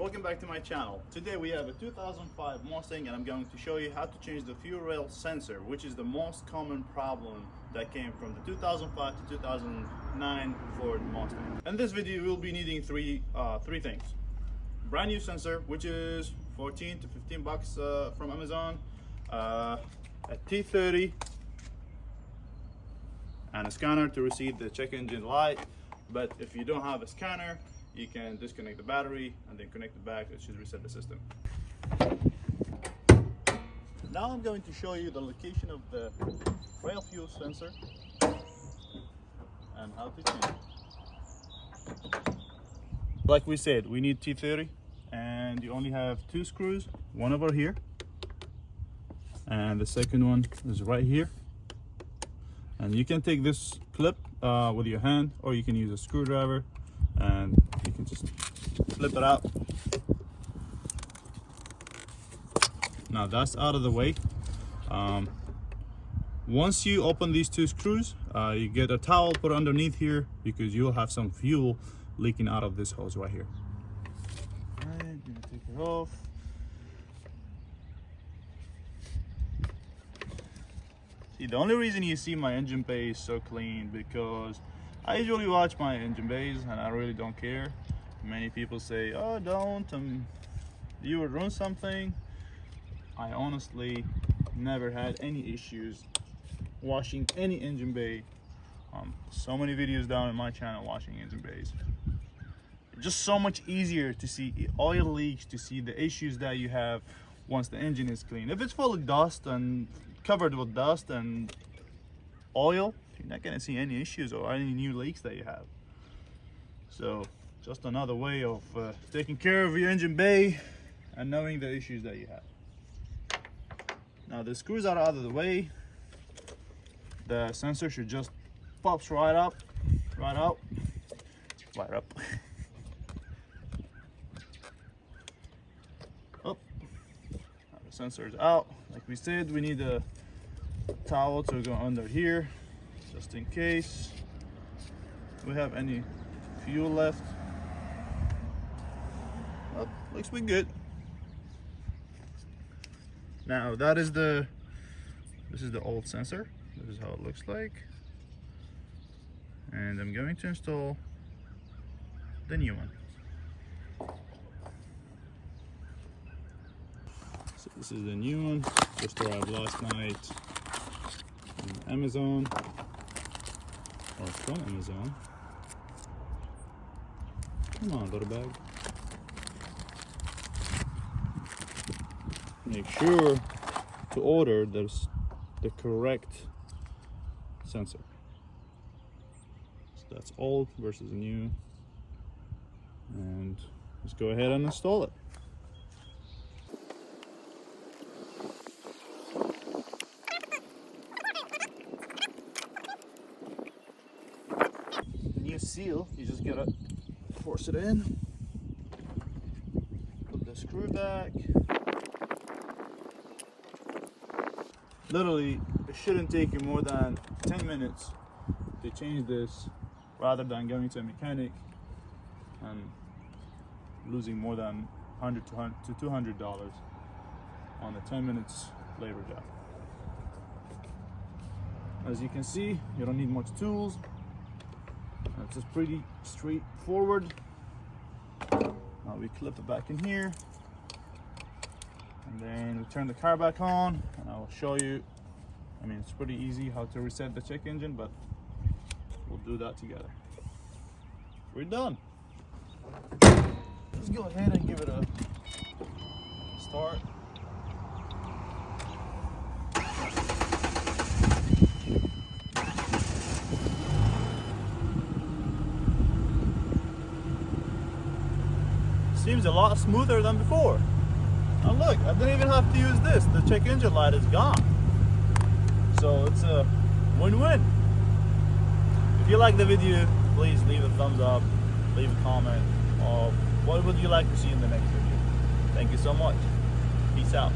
welcome back to my channel. Today we have a 2005 Mustang and I'm going to show you how to change the fuel rail sensor, which is the most common problem that came from the 2005 to 2009 Ford Mustang. In this video we'll be needing three things. Brand new sensor, which is 14 to 15 bucks from Amazon, a T30, and a scanner to receive the check engine light. But if you don't have a scanner, you can disconnect the battery and then connect it back. It should reset the system. Now I'm going to show you the location of the rail fuel sensor and how to change it. Like we said, we need T30 and you only have two screws, one over here and the second one is right here. And you can take this clip with your hand, or you can use a screwdriver and you can just flip it out. Now that's out of the way. Once you open these two screws, you get a towel put underneath here because you'll have some fuel leaking out of this hose right here. Alright, gonna take it off. See, the only reason you see my engine bay so clean because I usually watch my engine bays and I really don't care. Many people say, oh, don't, you will ruin something. I honestly never had any issues washing any engine bay. So many videos down on my channel washing engine bays. Just so much easier to see oil leaks, to see the issues that you have once the engine is clean. If it's full of dust and covered with dust and oil, you're not going to see any issues or any new leaks that you have. So just another way of taking care of your engine bay and knowing the issues that you have. Now the screws are out of the way. The sensor should just pops right up, right out, right up. Oh, now the sensor is out. Like we said, we need a towel to go under here, just in case we have any fuel left. Well, looks pretty good. Now this is the old sensor. This is how it looks like, and I'm going to install the new one. So this is the new one, just arrived last night on Amazon, or from Amazon. Come on, little bag. Make sure to order the correct sensor. So that's old versus new, and let's go ahead and install it. New seal, you just gotta force it in, put the screw back. Literally, it shouldn't take you more than 10 minutes to change this, rather than going to a mechanic and losing more than $100 to $200 on a 10 minutes labor job. As you can see, you don't need much tools. It's just pretty straightforward. Now we clip it back in here, and then we turn the car back on, and I will show you. I mean, it's pretty easy how to reset the check engine, but we'll do that together. We're done. Let's go ahead and give it a start. Seems a lot smoother than before. Now look, I didn't even have to use this. The check engine light is gone. So it's a win-win. If you like the video, please leave a thumbs up, leave a comment of what would you like to see in the next video. Thank you so much. Peace out.